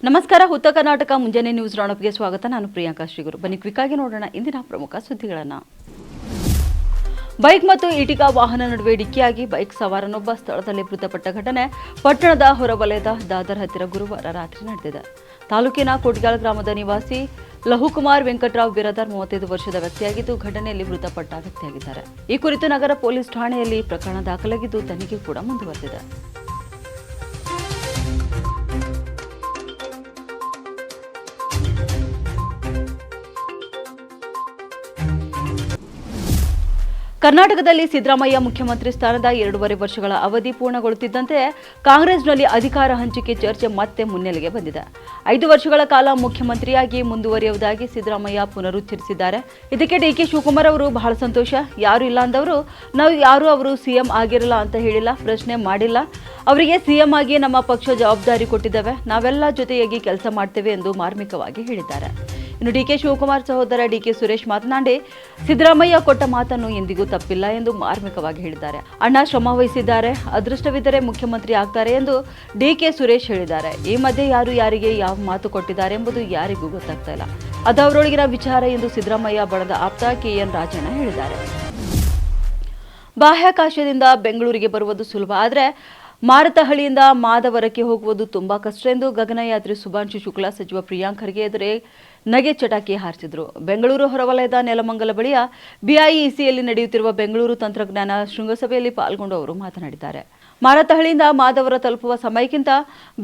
ನಮಸ್ಕಾರ. ಉತ್ತರ ಕರ್ನಾಟಕ ಮುಂಜಾನೆ ನ್ಯೂಸ್ ರೌಂಡಪ್ಗೆ ಸ್ವಾಗತ. ನಾನು ಪ್ರಿಯಾಂಕಾ ಶ್ರೀಗುರು. ಬನ್ನಿ ಕ್ವಿಕ್ ಆಗಿ ನೋಡೋಣ ಇಂದಿನ ಪ್ರಮುಖ ಸುದ್ದಿಗಳನ್ನು. ಬೈಕ್ ಮತ್ತು ಇಟಿಕಾ ವಾಹನ ನಡುವೆ ಡಿಕ್ಕಿಯಾಗಿ ಬೈಕ್ ಸವಾರನೊಬ್ಬ ಸ್ಥಳದಲ್ಲಿ ಮೃತಪಟ್ಟ ಘಟನೆ ಪಟ್ಟಣದ ಹೊರವಲಯದ ದಾದರ್ ಹತ್ತಿರ ಗುರುವಾರ ರಾತ್ರಿ ನಡೆದಿದೆ. ತಾಲೂಕಿನ ಕೋಟ್ಯಾಳ ಗ್ರಾಮದ ನಿವಾಸಿ ಲಹುಕುಮಾರ್ ವೆಂಕಟರಾವ್ ಬಿರದಾರ್ 35 ವರ್ಷದ ವ್ಯಕ್ತಿಯಾಗಿದ್ದು ಘಟನೆಯಲ್ಲಿ ಮೃತಪಟ್ಟ ವ್ಯಕ್ತಿಯಾಗಿದ್ದಾರೆ. ಈ ಕುರಿತು ನಗರ ಪೊಲೀಸ್ ಠಾಣೆಯಲ್ಲಿ ಪ್ರಕರಣ ದಾಖಲಾಗಿದ್ದು ತನಿಖೆ ಕೂಡ ಮುಂದುವರೆದಿದೆ. ಕರ್ನಾಟಕದಲ್ಲಿ ಸಿದ್ದರಾಮಯ್ಯ ಮುಖ್ಯಮಂತ್ರಿ ಸ್ಥಾನದ 2.5 ವರ್ಷಗಳ ಅವಧಿ ಪೂರ್ಣಗೊಳ್ಳುತ್ತಿದ್ದಂತೆ ಕಾಂಗ್ರೆಸ್ನಲ್ಲಿ ಅಧಿಕಾರ ಹಂಚಿಕೆ ಚರ್ಚೆ ಮತ್ತೆ ಮುನ್ನೆಲೆಗೆ ಬಂದಿದೆ. 5 ವರ್ಷಗಳ ಕಾಲ ಮುಖ್ಯಮಂತ್ರಿಯಾಗಿ ಮುಂದುವರಿಯುವುದಾಗಿ ಸಿದ್ದರಾಮಯ್ಯ ಪುನರುಚ್ಚರಿಸಿದ್ದಾರೆ. ಇದಕ್ಕೆ ಡಿಕೆ ಶಿವಕುಮಾರ್ ಅವರು ಬಹಳ ಸಂತೋಷ. ಯಾರು ಇಲ್ಲ ಅಂದವರು ನಾವು ಯಾರು ಅವರು ಸಿಎಂ ಆಗಿರಲ್ಲ ಅಂತ ಹೇಳಿಲ್ಲ, ಪ್ರಶ್ನೆ ಮಾಡಿಲ್ಲ. ಅವರಿಗೆ ಸಿಎಂ ಆಗಿ ನಮ್ಮ ಪಕ್ಷ ಜವಾಬ್ದಾರಿ ಕೊಟ್ಟಿದ್ದೇವೆ, ನಾವೆಲ್ಲ ಜೊತೆಯಾಗಿ ಕೆಲಸ ಮಾಡ್ತೇವೆ ಎಂದು ಮಾರ್ಮಿಕವಾಗಿ ಹೇಳಿದ್ದಾರೆ. ಇನ್ನು ಡಿಕೆ ಶಿವಕುಮಾರ್ ಸಹೋದರ ಡಿಕೆ ಸುರೇಶ್ ಮಾತನಾಡಿ ಸಿದ್ದರಾಮಯ್ಯ ಕೊಟ್ಟ ಮಾತನ್ನು ಎಂದಿಗೂ ತಪ್ಪಿಲ್ಲ ಎಂದು ಮಾರ್ಮಿಕವಾಗಿ ಹೇಳಿದ್ದಾರೆ. ಅಣ್ಣ ಶ್ರಮ ವಹಿಸಿದ್ದಾರೆ, ಅದೃಷ್ಟವಿದ್ದರೆ ಮುಖ್ಯಮಂತ್ರಿ ಆಗ್ತಾರೆ ಎಂದು ಡಿಕೆ ಸುರೇಶ್ ಹೇಳಿದ್ದಾರೆ. ಈ ಮಧ್ಯೆ ಯಾರು ಯಾರಿಗೆ ಯಾವ ಮಾತು ಕೊಟ್ಟಿದ್ದಾರೆ ಎಂಬುದು ಯಾರಿಗೂ ಗೊತ್ತಾಗ್ತಾ ಇಲ್ಲ, ಅದು ಅವರೊಳಗಿನ ವಿಚಾರ ಎಂದು ಸಿದ್ದರಾಮಯ್ಯ ಬಣದ ಆಪ್ತ ಕೆಎನ್ ರಾಜಣ್ಣ ಹೇಳಿದ್ದಾರೆ. ಬಾಹ್ಯಾಕಾಶದಿಂದ ಬೆಂಗಳೂರಿಗೆ ಬರುವುದು ಸುಲಭ, ಆದರೆ ಮಾರತಹಳ್ಳಿಯಿಂದ ಮಾದವರಕ್ಕೆ ಹೋಗುವುದು ತುಂಬಾ ಕಷ್ಟ ಎಂದು ಗಗನಯಾತ್ರಿ ಶುಭಾಂಶು ಶುಕ್ಲಾ ಸಚಿವ ಪ್ರಿಯಾಂಕ್ ಖರ್ಗೆ ಎದುರೇ ನಗೆ ಚಟಾಕಿ ಹಾರಿಸಿದರು. ಬೆಂಗಳೂರು ಹೊರವಲಯದ ನೆಲಮಂಗಲ ಬಳಿಯ ಬಿಐಇಸಿಯಲ್ಲಿ ನಡೆಯುತ್ತಿರುವ ಬೆಂಗಳೂರು ತಂತ್ರಜ್ಞಾನ ಶೃಂಗಸಭೆಯಲ್ಲಿ ಪಾಲ್ಗೊಂಡು ಅವರು ಮಾತನಾಡಿದ್ದಾರೆ. ಮಾರತಹಳ್ಳಿಯಿಂದ ಮಾದವರ ತಲುಪುವ ಸಮಯಕ್ಕಿಂತ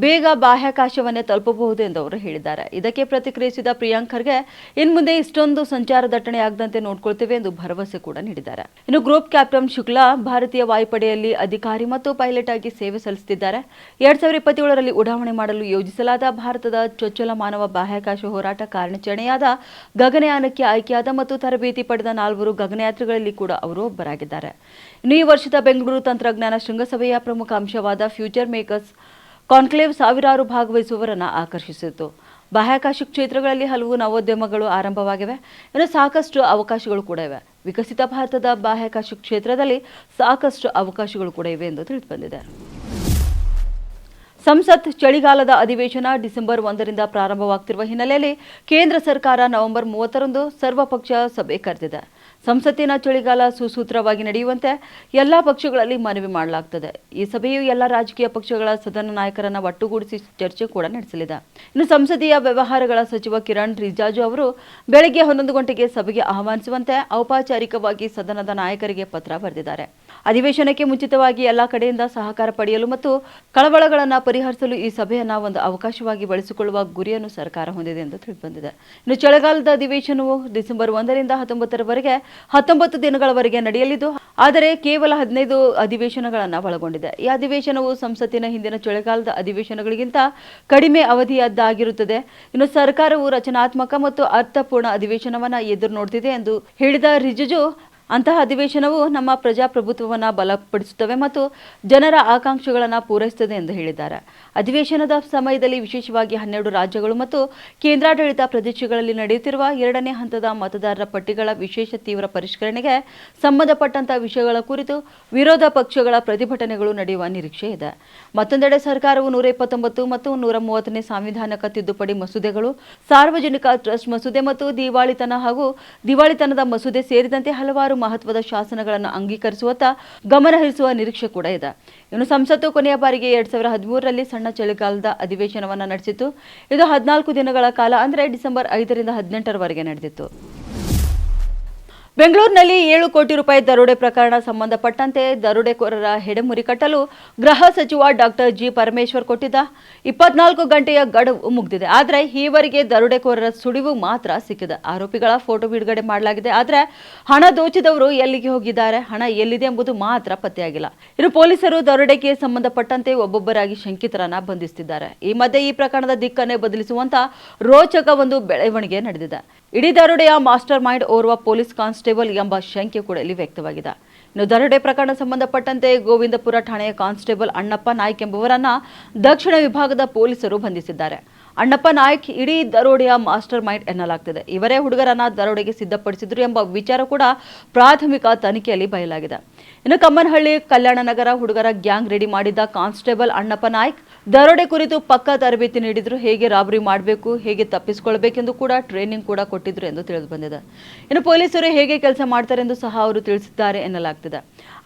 ಬೇಗ ಬಾಹ್ಯಾಕಾಶವನ್ನೇ ತಲುಪಬಹುದು ಎಂದು ಅವರು ಹೇಳಿದ್ದಾರೆ. ಇದಕ್ಕೆ ಪ್ರತಿಕ್ರಿಯಿಸಿದ ಪ್ರಿಯಾಂಕ್ ಖರ್ಗೆ ಇನ್ಮುಂದೆ ಇಷ್ಟೊಂದು ಸಂಚಾರ ದಟ್ಟಣೆ ಆಗದಂತೆ ನೋಡಿಕೊಳ್ತೇವೆ ಎಂದು ಭರವಸೆ ಕೂಡ ನೀಡಿದ್ದಾರೆ. ಇನ್ನು ಗ್ರೂಪ್ ಕ್ಯಾಪ್ಟನ್ ಶುಕ್ಲಾ ಭಾರತೀಯ ವಾಯುಪಡೆಯಲ್ಲಿ ಅಧಿಕಾರಿ ಮತ್ತು ಪೈಲಟ್ ಆಗಿ ಸೇವೆ ಸಲ್ಲಿಸುತ್ತಿದ್ದಾರೆ. 2027ರಲ್ಲಿ ಉಡಾವಣೆ ಮಾಡಲು ಯೋಜಿಸಲಾದ ಭಾರತದ ಚೊಚ್ಚಲ ಮಾನವ ಬಾಹ್ಯಾಕಾಶ ಹೋರಾಟ ಕಾರ್ಯಾಚರಣೆಯಾದ ಗಗನಯಾನಕ್ಕೆ ಆಯ್ಕೆಯಾದ ಮತ್ತು ತರಬೇತಿ ಪಡೆದ 4 ಗಗನಯಾತ್ರಿಗಳಲ್ಲಿ ಕೂಡ ಅವರು ಒಬ್ಬರಾಗಿದ್ದಾರೆ. ಇನ್ನು ಈ ವರ್ಷದ ಬೆಂಗಳೂರು ತಂತ್ರಜ್ಞಾನ ಶೃಂಗಸಭೆಯ ಪ್ರಮುಖ ಅಂಶವಾದ ಫ್ಯೂಚರ್ ಮೇಕರ್ಸ್ ಕಾನ್ಕ್ಲೇವ್ ಸಾವಿರಾರು ಭಾಗವಹಿಸುವವರನ್ನು ಆಕರ್ಷಿಸಿತು. ಬಾಹ್ಯಾಕಾಶ ಕ್ಷೇತ್ರಗಳಲ್ಲಿ ಹಲವು ನವೋದ್ಯಮಗಳು ಆರಂಭವಾಗಿವೆ. ಇನ್ನು ಸಾಕಷ್ಟು ಅವಕಾಶಗಳು ಕೂಡ ಇವೆ. ವಿಕಸಿತ ಭಾರತದ ಬಾಹ್ಯಾಕಾಶ ಕ್ಷೇತ್ರದಲ್ಲಿ ಸಾಕಷ್ಟು ಅವಕಾಶಗಳು ಕೂಡ ಇವೆ ಎಂದು ತಿಳಿದುಬಂದಿದೆ. ಸಂಸತ್ ಚಳಿಗಾಲದ ಅಧಿವೇಶನ ಡಿಸೆಂಬರ್ 1ರಿಂದ ಪ್ರಾರಂಭವಾಗುತ್ತಿರುವ ಹಿನ್ನೆಲೆಯಲ್ಲಿ ಕೇಂದ್ರ ಸರ್ಕಾರ ನವೆಂಬರ್ 30ರಂದು ಸರ್ವಪಕ್ಷ ಸಭೆ ಕರೆದಿದೆ. ಸಂಸತ್ತಿನ ಚಳಿಗಾಲ ಸುಸೂತ್ರವಾಗಿ ನಡೆಯುವಂತೆ ಎಲ್ಲಾ ಪಕ್ಷಗಳಲ್ಲಿ ಮನವಿ ಮಾಡಲಾಗುತ್ತದೆ. ಈ ಸಭೆಯು ಎಲ್ಲ ರಾಜಕೀಯ ಪಕ್ಷಗಳ ಸದನ ನಾಯಕರನ್ನ ಒಟ್ಟುಗೂಡಿಸಿ ಚರ್ಚೆ ಕೂಡ ನಡೆಸಲಿದೆ. ಇನ್ನು ಸಂಸದೀಯ ವ್ಯವಹಾರಗಳ ಸಚಿವ ಕಿರಣ್ ರಿಜಿಜು ಅವರು ಬೆಳಗ್ಗೆ 11 ಗಂಟೆಗೆ ಸಭೆಗೆ ಆಹ್ವಾನಿಸುವಂತೆ ಔಪಚಾರಿಕವಾಗಿ ಸದನದ ನಾಯಕರಿಗೆ ಪತ್ರ ಬರೆದಿದ್ದಾರೆ. ಅಧಿವೇಶನಕ್ಕೆ ಮುಂಚಿತವಾಗಿ ಎಲ್ಲಾ ಕಡೆಯಿಂದ ಸಹಕಾರ ಪಡೆಯಲು ಮತ್ತು ಕಳವಳಗಳನ್ನು ಪರಿಹರಿಸಲು ಈ ಸಭೆಯನ್ನು ಒಂದು ಅವಕಾಶವಾಗಿ ಬಳಸಿಕೊಳ್ಳುವ ಗುರಿಯನ್ನು ಸರ್ಕಾರ ಹೊಂದಿದೆ ಎಂದು ತಿಳಿದುಬಂದಿದೆ. ಇನ್ನು ಚಳಿಗಾಲದ ಅಧಿವೇಶನವು ಡಿಸೆಂಬರ್ 1ರಿಂದ 19ರವರೆಗೆ 19 ದಿನಗಳವರೆಗೆ ನಡೆಯಲಿದ್ದು, ಆದರೆ ಕೇವಲ 15 ಅಧಿವೇಶನಗಳನ್ನು ಒಳಗೊಂಡಿದೆ. ಈ ಅಧಿವೇಶನವು ಸಂಸತ್ತಿನ ಹಿಂದಿನ ಚಳಿಗಾಲದ ಅಧಿವೇಶನಗಳಿಗಿಂತ ಕಡಿಮೆ ಅವಧಿಯದ್ದಾಗಿರುತ್ತದೆ. ಇನ್ನು ಸರ್ಕಾರವು ರಚನಾತ್ಮಕ ಮತ್ತು ಅರ್ಥಪೂರ್ಣ ಅಧಿವೇಶನವನ್ನು ಎದುರು ನೋಡುತ್ತಿದೆ ಎಂದು ಹೇಳಿದ ರಿಜಿಜು, ಅಂತಹ ಅಧಿವೇಶನವು ನಮ್ಮ ಪ್ರಜಾಪ್ರಭುತ್ವವನ್ನು ಬಲಪಡಿಸುತ್ತವೆ ಮತ್ತು ಜನರ ಆಕಾಂಕ್ಷೆಗಳನ್ನು ಪೂರೈಸುತ್ತದೆ ಎಂದು ಹೇಳಿದ್ದಾರೆ. ಅಧಿವೇಶನದ ಸಮಯದಲ್ಲಿ ವಿಶೇಷವಾಗಿ 12 ರಾಜ್ಯಗಳು ಮತ್ತು ಕೇಂದ್ರಾಡಳಿತ ಪ್ರದೇಶಗಳಲ್ಲಿ ನಡೆಯುತ್ತಿರುವ 2ನೇ ಹಂತದ ಮತದಾರರ ಪಟ್ಟಿಗಳ ವಿಶೇಷ ತೀವ್ರ ಪರಿಷ್ಕರಣೆಗೆ ಸಂಬಂಧಪಟ್ಟಂತಹ ವಿಷಯಗಳ ಕುರಿತು ವಿರೋಧ ಪಕ್ಷಗಳ ಪ್ರತಿಭಟನೆಗಳು ನಡೆಯುವ ನಿರೀಕ್ಷೆ ಇದೆ. ಮತ್ತೊಂದೆಡೆ ಸರ್ಕಾರವು 129 ಮತ್ತು 130ನೇ ಸಾಂವಿಧಾನಿಕ ತಿದ್ದುಪಡಿ ಮಸೂದೆಗಳು, ಸಾರ್ವಜನಿಕ ಟ್ರಸ್ಟ್ ಮಸೂದೆ ಮತ್ತು ದಿವಾಳಿತನ ಹಾಗೂ ದಿವಾಳಿತನದ ಮಸೂದೆ ಸೇರಿದಂತೆ ಹಲವಾರು ಮಹತ್ವದ ಶಾಸನಗಳನ್ನು ಅಂಗೀಕರಿಸುವತ್ತ ಗಮನ ಹರಿಸುವ ನಿರೀಕ್ಷೆ ಕೂಡ ಇದೆ. ಇನ್ನು ಸಂಸತ್ತು ಕೊನೆಯ ಬಾರಿಗೆ 2013ರಲ್ಲಿ ಸಣ್ಣ ಚಳಿಗಾಲದ ಅಧಿವೇಶನವನ್ನು ನಡೆಸಿತ್ತು. ಇದು 14 ದಿನಗಳ ಕಾಲ, ಅಂದರೆ ಡಿಸೆಂಬರ್ 5ರಿಂದ 18ರವರೆಗೆ ನಡೆದಿತ್ತು. ಬೆಂಗಳೂರಿನಲ್ಲಿ 7 ಕೋಟಿ ರೂಪಾಯಿ ದರೋಡೆ ಪ್ರಕರಣ ಸಂಬಂಧಪಟ್ಟಂತೆ ದರೋಡೆಕೋರರ ಹೆಡೆಮುರಿ ಕಟ್ಟಲು ಗೃಹ ಸಚಿವ ಡಾಕ್ಟರ್ ಜಿ ಪರಮೇಶ್ವರ್ ಕೊಟ್ಟಿದ್ದ 24 ಗಂಟೆಯ ಗಡುವು ಮುಗಿದಿದೆ. ಆದರೆ ಈವರೆಗೆ ದರೋಡೆಕೋರರ ಸುಳಿವು ಮಾತ್ರ ಸಿಕ್ಕಿದೆ. ಆರೋಪಿಗಳ ಫೋಟೋ ಬಿಡುಗಡೆ ಮಾಡಲಾಗಿದೆ, ಆದರೆ ಹಣ ದೋಚಿದವರು ಎಲ್ಲಿಗೆ ಹೋಗಿದ್ದಾರೆ, ಹಣ ಎಲ್ಲಿದೆ ಎಂಬುದು ಮಾತ್ರ ಪತ್ತೆಯಾಗಿಲ್ಲ. ಇನ್ನು ಪೊಲೀಸರು ದರೋಡೆಗೆ ಸಂಬಂಧಪಟ್ಟಂತೆ ಒಬ್ಬೊಬ್ಬರಾಗಿ ಶಂಕಿತರನ್ನ ಬಂಧಿಸುತ್ತಿದ್ದಾರೆ. ಈ ಮಧ್ಯೆ ಈ ಪ್ರಕರಣದ ದಿಕ್ಕನ್ನೇ ಬದಲಿಸುವಂತ ರೋಚಕ ಒಂದು ಬೆಳವಣಿಗೆ ನಡೆದಿದೆ. ಇಡೀ ದರೋಡೆಯ ಮಾಸ್ಟರ್ ಮೈಂಡ್ ಓರ್ವ ಪೊಲೀಸ್ ಕಾನ್ಸ್ಟೇಬಲ್ ಎಂಬ ಶಂಕೆ ಕೂಡ ಇಲ್ಲಿ ವ್ಯಕ್ತವಾಗಿದೆ. ಇನ್ನು ದರೋಡೆ ಪ್ರಕರಣ ಸಂಬಂಧಪಟ್ಟಂತೆ ಗೋವಿಂದಪುರ ಠಾಣೆಯ ಕಾನ್ಸ್ಟೇಬಲ್ ಅಣ್ಣಪ್ಪ ನಾಯ್ಕ್ ಎಂಬುವರನ್ನ ದಕ್ಷಿಣ ವಿಭಾಗದ ಪೊಲೀಸರು ಬಂಧಿಸಿದ್ದಾರೆ. ಅಣ್ಣಪ್ಪ ನಾಯ್ಕ್ ಇಡೀ ದರೋಡೆಯ ಮಾಸ್ಟರ್ ಮೈಂಡ್ ಎನ್ನಲಾಗ್ತಿದೆ. ಇವರೇ ಹುಡುಗರನ್ನ ದರೋಡೆಗೆ ಸಿದ್ಧಪಡಿಸಿದ್ರು ಎಂಬ ವಿಚಾರ ಕೂಡ ಪ್ರಾಥಮಿಕ ತನಿಖೆಯಲ್ಲಿ ಬಯಲಾಗಿದೆ. ಇನ್ನು ಕಮ್ಮನಹಳ್ಳಿ ಕಲ್ಯಾಣ ನಗರ ಹುಡುಗರ ಗ್ಯಾಂಗ್ ರೆಡಿ ಮಾಡಿದ್ದ ಕಾನ್ಸ್ಟೇಬಲ್ ಅಣ್ಣಪ್ಪ ನಾಯ್ಕ್ ದರೋಡೆ ಕುರಿತು ಪಕ್ಕಾ ತರಬೇತಿ ನೀಡಿದ್ರು, ಹೇಗೆ ರಾಬರಿ ಮಾಡಬೇಕು, ಹೇಗೆ ತಪ್ಪಿಸಿಕೊಳ್ಳಬೇಕೆಂದು ಕೂಡ ಟ್ರೈನಿಂಗ್ ಕೂಡ ಕೊಟ್ಟಿದ್ರು ಎಂದು ತಿಳಿದು ಬಂದಿದೆ. ಇನ್ನು ಪೊಲೀಸರು ಹೇಗೆ ಕೆಲಸ ಮಾಡ್ತಾರೆ ಎಂದು ಸಹ ಅವರು ತಿಳಿಸಿದ್ದಾರೆ ಎನ್ನಲಾಗ್ತಿದೆ.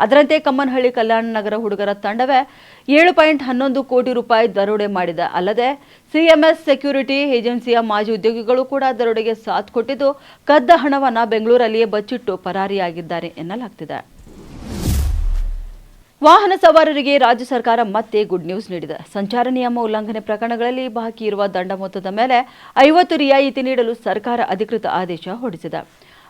ಅದರಂತೆ ಕಮ್ಮನಹಳ್ಳಿ ಕಲ್ಯಾಣ ನಗರ ಹುಡುಗರ ತಂಡವೇ 7.11 ಕೋಟಿ ರೂಪಾಯಿ ದರೋಡೆ ಮಾಡಿದೆ. ಅಲ್ಲದೆ ಸಿಎಂಎಸ್ ಸೆಕ್ಯೂರಿಟಿ ಏಜೆನ್ಸಿಯ ಮಾಜಿ ಉದ್ಯೋಗಿಗಳು ಕೂಡ ದರೋಡೆಗೆ ಸಾಥ್ ಕೊಟ್ಟಿದ್ದು, ಕದ್ದ ಹಣವನ್ನ ಬೆಂಗಳೂರಲ್ಲಿಯೇ ಬಚ್ಚಿಟ್ಟು ಪರಾರಿಯಾಗಿದ್ದಾರೆ ಎನ್ನಲಾಗ್ತಿದೆ. ವಾಹನ ಸವಾರರಿಗೆ ರಾಜ್ಯ ಸರ್ಕಾರ ಮತ್ತೆ ಗುಡ್ ನ್ಯೂಸ್ ನೀಡಿದೆ. ಸಂಚಾರ ನಿಯಮ ಉಲ್ಲಂಘನೆ ಪ್ರಕರಣಗಳಲ್ಲಿ ಬಾಕಿ ಇರುವ ದಂಡ ಮೊತ್ತದ ಮೇಲೆ 50 ರಿಯಾಯಿತಿ ನೀಡಲು ಸರ್ಕಾರ ಅಧಿಕೃತ ಆದೇಶ ಹೊರಡಿಸಿದೆ.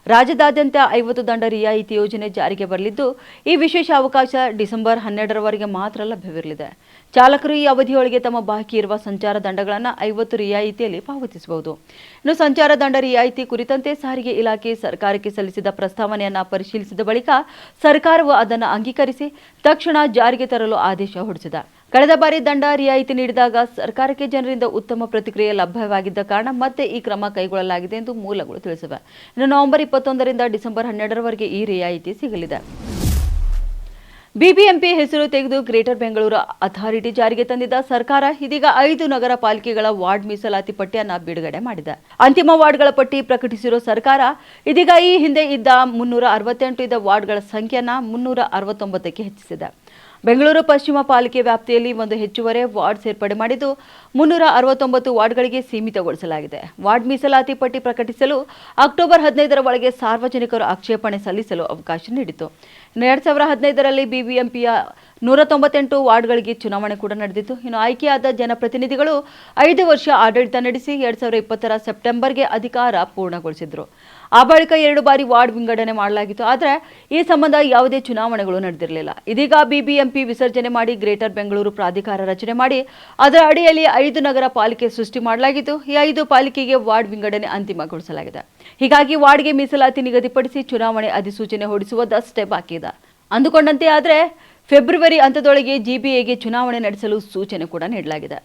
ರಾಜ್ಯದಾದ್ಯಂತ 50 ದಂಡ ರಿಯಾಯಿತಿ ಯೋಜನೆ ಜಾರಿಗೆ ಬರಲಿದ್ದು, ಈ ವಿಶೇಷ ಅವಕಾಶ ಡಿಸೆಂಬರ್ 12ರವರೆಗೆ ಮಾತ್ರ ಲಭ್ಯವಿರಲಿದೆ. ಚಾಲಕರು ಈ ಅವಧಿಯೊಳಗೆ ತಮ್ಮ ಬಾಕಿ ಇರುವ ಸಂಚಾರ ದಂಡಗಳನ್ನು 50 ರಿಯಾಯಿತಿಯಲ್ಲಿ ಪಾವತಿಸಬಹುದು. ಇನ್ನು ಸಂಚಾರ ದಂಡ ರಿಯಾಯಿತಿ ಕುರಿತಂತೆ ಸಾರಿಗೆ ಇಲಾಖೆ ಸರ್ಕಾರಕ್ಕೆ ಸಲ್ಲಿಸಿದ ಪ್ರಸ್ತಾವನೆಯನ್ನು ಪರಿಶೀಲಿಸಿದ ಬಳಿಕ ಸರ್ಕಾರವು ಅದನ್ನು ಅಂಗೀಕರಿಸಿ ತಕ್ಷಣ ಜಾರಿಗೆ ತರಲು ಆದೇಶ ಹೊರಡಿಸಿದೆ. ಕಳೆದ ಬಾರಿ ದಂಡ ರಿಯಾಯಿತಿ ನೀಡಿದಾಗ ಸರ್ಕಾರಕ್ಕೆ ಜನರಿಂದ ಉತ್ತಮ ಪ್ರತಿಕ್ರಿಯೆ ಲಭ್ಯವಾಗಿದ್ದ ಕಾರಣ ಮತ್ತೆ ಈ ಕ್ರಮ ಕೈಗೊಳ್ಳಲಾಗಿದೆ ಎಂದು ಮೂಲಗಳು ತಿಳಿಸಿವೆ. ಇನ್ನು ನವೆಂಬರ್ 21ರಿಂದ ಡಿಸೆಂಬರ್ 12ರವರೆಗೆ ಈ ರಿಯಾಯಿತಿ ಸಿಗಲಿದೆ. ಬಿಬಿಎಂಪಿ ಹೆಸರು ತೆಗೆದು ಗ್ರೇಟರ್ ಬೆಂಗಳೂರು ಅಥಾರಿಟಿ ಜಾರಿಗೆ ತಂದಿದ್ದ ಸರ್ಕಾರ ಇದೀಗ 5 ನಗರ ಪಾಲಿಕೆಗಳ ವಾರ್ಡ್ ಮೀಸಲಾತಿ ಪಟ್ಟಿಯನ್ನು ಬಿಡುಗಡೆ ಮಾಡಿದೆ. ಅಂತಿಮ ವಾರ್ಡ್ಗಳ ಪಟ್ಟಿ ಪ್ರಕಟಿಸಿರುವ ಸರ್ಕಾರ ಇದೀಗ ಈ ಹಿಂದೆ ಇದ್ದ 368 ಇದ್ದ ವಾರ್ಡ್ಗಳ ಸಂಖ್ಯೆಯನ್ನು 369ಕ್ಕೆ ಹೆಚ್ಚಿಸಿದೆ. ಬೆಂಗಳೂರು ಪಶ್ಚಿಮ ಪಾಲಿಕೆ ವ್ಯಾಪ್ತಿಯಲ್ಲಿ ಒಂದು ಹೆಚ್ಚುವರಿ ವಾರ್ಡ್ ಸೇರ್ಪಡೆ ಮಾಡಿದ್ದು 369 ವಾರ್ಡ್ಗಳಿಗೆ ಸೀಮಿತಗೊಳಿಸಲಾಗಿದೆ. ವಾರ್ಡ್ ಮೀಸಲಾತಿ ಪಟ್ಟಿ ಪ್ರಕಟಿಸಲು ಅಕ್ಟೋಬರ್ 15ರ ಒಳಗೆ ಸಾರ್ವಜನಿಕರು ಆಕ್ಷೇಪಣೆ ಸಲ್ಲಿಸಲು ಅವಕಾಶ ನೀಡಿತು. 2015ರಲ್ಲಿ ಬಿಬಿಎಂಪಿಯ 198 ವಾರ್ಡ್ಗಳಿಗೆ ಚುನಾವಣೆ ಕೂಡ ನಡೆದಿತ್ತು. ಇನ್ನು ಆಯ್ಕೆಯಾದ ಜನಪ್ರತಿನಿಧಿಗಳು 5 ವರ್ಷ ಆಡಳಿತ ನಡೆಸಿ 2020ರ ಸೆಪ್ಟೆಂಬರ್ಗೆ ಅಧಿಕಾರ ಪೂರ್ಣಗೊಳಿಸಿದ್ರು. ಆ ಬಳಿಕ 2 ಬಾರಿ ವಾರ್ಡ್ ವಿಂಗಡಣೆ ಮಾಡಲಾಗಿತ್ತು. ಆದರೆ ಈ ಸಂಬಂಧ ಯಾವುದೇ ಚುನಾವಣೆಗಳು ನಡೆದಿರಲಿಲ್ಲ. ಇದೀಗ ಬಿಬಿಎಂಪಿ ವಿಸರ್ಜನೆ ಮಾಡಿ ಗ್ರೇಟರ್ ಬೆಂಗಳೂರು ಪ್ರಾಧಿಕಾರ ರಚನೆ ಮಾಡಿ ಅದರ ಅಡಿಯಲ್ಲಿ 5 ನಗರ ಪಾಲಿಕೆ ಸೃಷ್ಟಿ ಮಾಡಲಾಗಿದ್ದು, ಈ 5 ಪಾಲಿಕೆಗೆ ವಾರ್ಡ್ ವಿಂಗಡಣೆ ಅಂತಿಮಗೊಳಿಸಲಾಗಿದೆ. ಹೀಗಾಗಿ ವಾರ್ಡ್ಗೆ ಮೀಸಲಾತಿ ನಿಗದಿಪಡಿಸಿ ಚುನಾವಣೆ ಅಧಿಸೂಚನೆ ಹೊರಡಿಸುವುದಷ್ಟೇ ಬಾಕಿ ಇದೆ. ಅಂದುಕೊಂಡಂತೆ ಆದರೆ ಫೆಬ್ರವರಿ ಅಂತ್ಯದೊಳಗೆ ಜಿಬಿಎಗೆ ಚುನಾವಣೆ ನಡೆಸಲು ಸೂಚನೆ ಕೂಡ ನೀಡಲಾಗಿದೆ.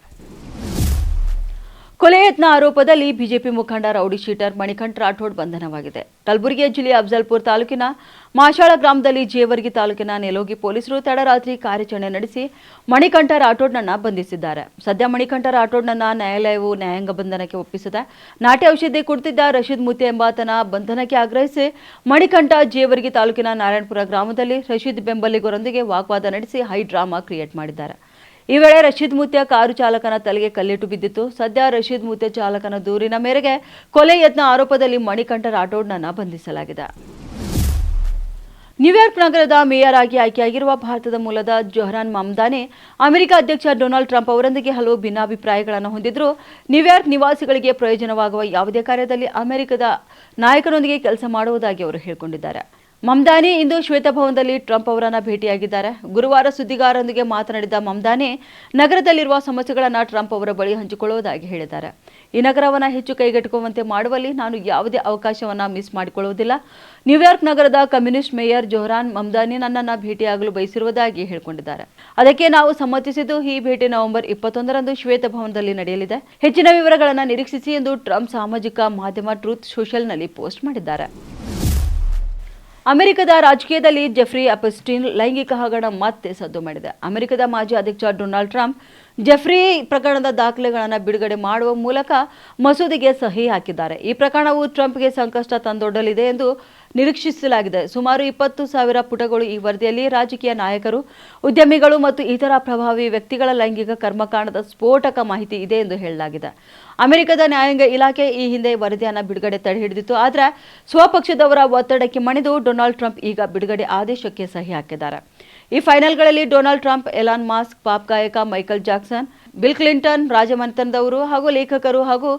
ಕೊಲೆ ಯತ್ನ ಆರೋಪದಲ್ಲಿ ಬಿಜೆಪಿ ಮುಖಂಡ ರೌಡಿ ಶೀಟರ್ ಮಣಿಕಂಠ ರಾಠೋಡ್ ಬಂಧನವಾಗಿದೆ. ಕಲಬುರಗಿ ಜಿಲ್ಲೆಯ ಅಫಜಲ್ಪುರ ತಾಲೂಕಿನ ಮಾಶಾಳ ಗ್ರಾಮದಲ್ಲಿ ಜೇವರ್ಗಿ ತಾಲೂಕಿನ ನೆಲೋಗಿ ಪೊಲೀಸರು ತಡರಾತ್ರಿ ಕಾರ್ಯಾಚರಣೆ ನಡೆಸಿ ಮಣಿಕಂಠ ರಾಠೋಡ್ನನ್ನ ಬಂಧಿಸಿದ್ದಾರೆ. ಸದ್ಯ ಮಣಿಕಂಠ ರಾಠೋಡ್ನನ್ನ ನ್ಯಾಯಾಲಯವು ನ್ಯಾಯಾಂಗ ಬಂಧನಕ್ಕೆ ಒಪ್ಪಿಸಿದೆ. ನಾಟಿ ಔಷಧಿ ಕುಡಿತಿದ್ದ ರಶೀದ್ ಮುತ್ತೆ ಎಂಬಾತನ ಬಂಧನಕ್ಕೆ ಆಗ್ರಹಿಸಿ ಮಣಿಕಂಠ ಜೇವರ್ಗಿ ತಾಲೂಕಿನ ನಾರಾಯಣಪುರ ಗ್ರಾಮದಲ್ಲಿ ರಶೀದ್ ಬೆಂಬಲಿಗರೊಂದಿಗೆ ವಾಗ್ವಾದ ನಡೆಸಿ ಹೈ ಡ್ರಾಮಾ ಕ್ರಿಯೇಟ್ ಮಾಡಿದ್ದಾರೆ. ಈ ವೇಳೆ ರಶೀದ್ ಮುತ್ಯ ಕಾರು ಚಾಲಕನ ತಲೆಗೆ ಕಲ್ಲಿಟ್ಟು ಬಿದ್ದಿತ್ತು. ಸದ್ಯ ರಶೀದ್ ಮುತ್ಯ ಚಾಲಕನ ದೂರಿನ ಮೇರೆಗೆ ಕೊಲೆ ಯತ್ನ ಆರೋಪದಲ್ಲಿ ಮಣಿಕಂಠ ರಾಠೋಡ್ನನ್ನ ಬಂಧಿಸಲಾಗಿದೆ. ನ್ಯೂಯಾರ್ಕ್ ನಗರದ ಮೇಯರ್ ಆಗಿ ಆಯ್ಕೆಯಾಗಿರುವ ಭಾರತದ ಮೂಲದ ಜೊಹ್ರಾನ್ ಮಮ್ದಾನಿ ಅಮೆರಿಕ ಅಧ್ಯಕ್ಷ ಡೊನಾಲ್ಡ್ ಟ್ರಂಪ್ ಅವರೊಂದಿಗೆ ಹಲವು ಭಿನ್ನಾಭಿಪ್ರಾಯಗಳನ್ನು ಹೊಂದಿದ್ರು. ನ್ಯೂಯಾರ್ಕ್ ನಿವಾಸಿಗಳಿಗೆ ಪ್ರಯೋಜನವಾಗುವ ಯಾವುದೇ ಕಾರ್ಯದಲ್ಲಿ ಅಮೆರಿಕದ ನಾಯಕರೊಂದಿಗೆ ಕೆಲಸ ಮಾಡುವುದಾಗಿ ಅವರು ಹೇಳಿಕೊಂಡಿದ್ದಾರೆ. ಮಮ್ದಾನಿ ಇಂದು ಶ್ವೇತಭವನದಲ್ಲಿ ಟ್ರಂಪ್ ಅವರನ್ನ ಭೇಟಿಯಾಗಿದ್ದಾರೆ. ಗುರುವಾರ ಸುದ್ದಿಗಾರರೊಂದಿಗೆ ಮಾತನಾಡಿದ ಮಮ್ದಾನಿ ನಗರದಲ್ಲಿರುವ ಸಮಸ್ಯೆಗಳನ್ನು ಟ್ರಂಪ್ ಅವರ ಬಳಿ ಹಂಚಿಕೊಳ್ಳುವುದಾಗಿ ಹೇಳಿದ್ದಾರೆ. ಈ ನಗರವನ್ನು ಹೆಚ್ಚು ಕೈಗೆಟುಕುವಂತೆ ಮಾಡುವಲ್ಲಿ ನಾನು ಯಾವುದೇ ಅವಕಾಶವನ್ನ ಮಿಸ್ ಮಾಡಿಕೊಳ್ಳುವುದಿಲ್ಲ. ನ್ಯೂಯಾರ್ಕ್ ನಗರದ ಕಮ್ಯುನಿಸ್ಟ್ ಮೇಯರ್ ಜೊಹ್ರಾನ್ ಮಮ್ದಾನಿ ನನ್ನನ್ನು ಭೇಟಿಯಾಗಲು ಬಯಸಿರುವುದಾಗಿ ಹೇಳಿಕೊಂಡಿದ್ದಾರೆ. ಅದಕ್ಕೆ ನಾವು ಸಮ್ಮತಿಸಿದ್ದು. ಈ ಭೇಟಿ ನವೆಂಬರ್ 21ರಂದು ಶ್ವೇತಭವನದಲ್ಲಿ ನಡೆಯಲಿದೆ. ಹೆಚ್ಚಿನ ವಿವರಗಳನ್ನು ನಿರೀಕ್ಷಿಸಿ ಎಂದು ಟ್ರಂಪ್ ಸಾಮಾಜಿಕ ಮಾಧ್ಯಮ ಟ್ರೂತ್ ಸೋಷಿಯಲ್ನಲ್ಲಿ ಪೋಸ್ಟ್ ಮಾಡಿದ್ದಾರೆ. ಅಮೆರಿಕದ ರಾಜಕೀಯದಲ್ಲಿ ಜೆಫ್ರಿ ಎಪ್ಸ್ಟೀನ್ ಲೈಂಗಿಕ ಹಗರಣ ಮತ್ತೆ ಸದ್ದು ಮಾಡಿದೆ. ಅಮೆರಿಕದ ಮಾಜಿ ಅಧ್ಯಕ್ಷ ಡೊನಾಲ್ಡ್ ಟ್ರಂಪ್ ಜೆಫ್ರಿ ಪ್ರಕರಣದ ದಾಖಲೆಗಳನ್ನು ಬಿಡುಗಡೆ ಮಾಡುವ ಮೂಲಕ ಮಸೂದೆಗೆ ಸಹಿ ಹಾಕಿದ್ದಾರೆ. ಈ ಪ್ರಕರಣವು ಟ್ರಂಪ್ಗೆ ಸಂಕಷ್ಟ ತಂದೊಡ್ಡಲಿದೆ ಎಂದು ನಿರೀಕ್ಷಿಸಲಾಗಿದೆ. ಸುಮಾರು 20,000 ಪುಟಗಳು ಈ ವರದಿಯಲ್ಲಿ ರಾಜಕೀಯ ನಾಯಕರು, ಉದ್ಯಮಿಗಳು ಮತ್ತು ಇತರ ಪ್ರಭಾವಿ ವ್ಯಕ್ತಿಗಳ ಲೈಂಗಿಕ ಕರ್ಮಕಾಂಡದ ಸ್ಫೋಟಕ ಮಾಹಿತಿ ಇದೆ ಎಂದು ಹೇಳಲಾಗಿದೆ. ಅಮೆರಿಕದ ನ್ಯಾಯಾಂಗ ಇಲಾಖೆ ಈ ಹಿಂದೆ ವರದಿಯನ್ನು ಬಿಡುಗಡೆ ತಡೆಹಿಡಿದಿತ್ತು. ಆದರೆ ಸ್ವಪಕ್ಷದವರ ಒತ್ತಡಕ್ಕೆ ಮಣಿದು ಡೊನಾಲ್ಡ್ ಟ್ರಂಪ್ ಈಗ ಬಿಡುಗಡೆ ಆದೇಶಕ್ಕೆ ಸಹಿ ಹಾಕಿದ್ದಾರೆ. ಈ ಫೈನಲ್ಗಳಲ್ಲಿ Donald Trump, Elon Musk, pop ಗಾಯಕ ಮೈಕಲ್ ಜಾಕ್ಸನ್, ಬಿಲ್ ಕ್ಲಿಂಟನ್, ರಾಜಮನೆತನದವರು ಹಾಗೂ ಲೇಖಕರು ಹಾಗೂ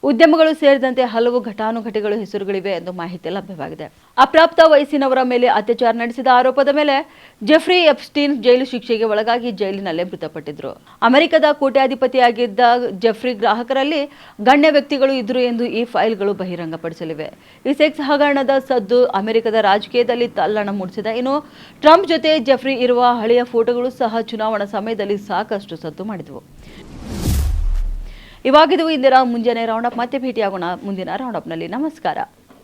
ಉದ್ಯಮಗಳು ಸೇರಿದಂತೆ ಹಲವು ಘಟಾನುಘಟಿಗಳು ಹೆಸರುಗಳಿವೆ ಎಂದು ಮಾಹಿತಿ ಲಭ್ಯವಾಗಿದೆ. ಅಪ್ರಾಪ್ತ ವಯಸ್ಸಿನವರ ಮೇಲೆ ಅತ್ಯಾಚಾರ ನಡೆಸಿದ ಆರೋಪದ ಮೇಲೆ ಜೆಫ್ರಿ ಎಪ್ಸ್ಟೀನ್ ಜೈಲು ಶಿಕ್ಷೆಗೆ ಒಳಗಾಗಿ ಜೈಲಿನಲ್ಲೇ ಮೃತಪಟ್ಟಿದ್ರು. ಅಮೆರಿಕದ ಕೋಟ್ಯಾಧಿಪತಿಯಾಗಿದ್ದ ಜೆಫ್ರಿ ಗ್ರಾಹಕರಲ್ಲಿ ಗಣ್ಯ ವ್ಯಕ್ತಿಗಳು ಇದ್ರು ಎಂದು ಈ ಫೈಲ್ಗಳು ಬಹಿರಂಗಪಡಿಸಲಿವೆ. ಈ ಸೆಕ್ಸ್ ಹಗರಣದ ಸದ್ದು ಅಮೆರಿಕದ ರಾಜಕೀಯದಲ್ಲಿ ತಲ್ಲಣ ಮೂಡಿಸಿದೆ. ಇನ್ನು ಟ್ರಂಪ್ ಜೊತೆ ಜೆಫ್ರಿ ಇರುವ ಹಳೆಯ ಫೋಟೋಗಳು ಸಹ ಚುನಾವಣಾ ಸಮಯದಲ್ಲಿ ಸಾಕಷ್ಟು ಸದ್ದು ಮಾಡಿದವು. ಇವಾಗಿದು ಇಂದಿನ ಮುಂಜಾನೆ ರೌಂಡ್ ಅಪ್. ಮತ್ತೆ ಭೇಟಿಯಾಗೋಣ ಮುಂದಿನ ರೌಂಡ್ ಅಪ್ನಲ್ಲಿ. ನಮಸ್ಕಾರ.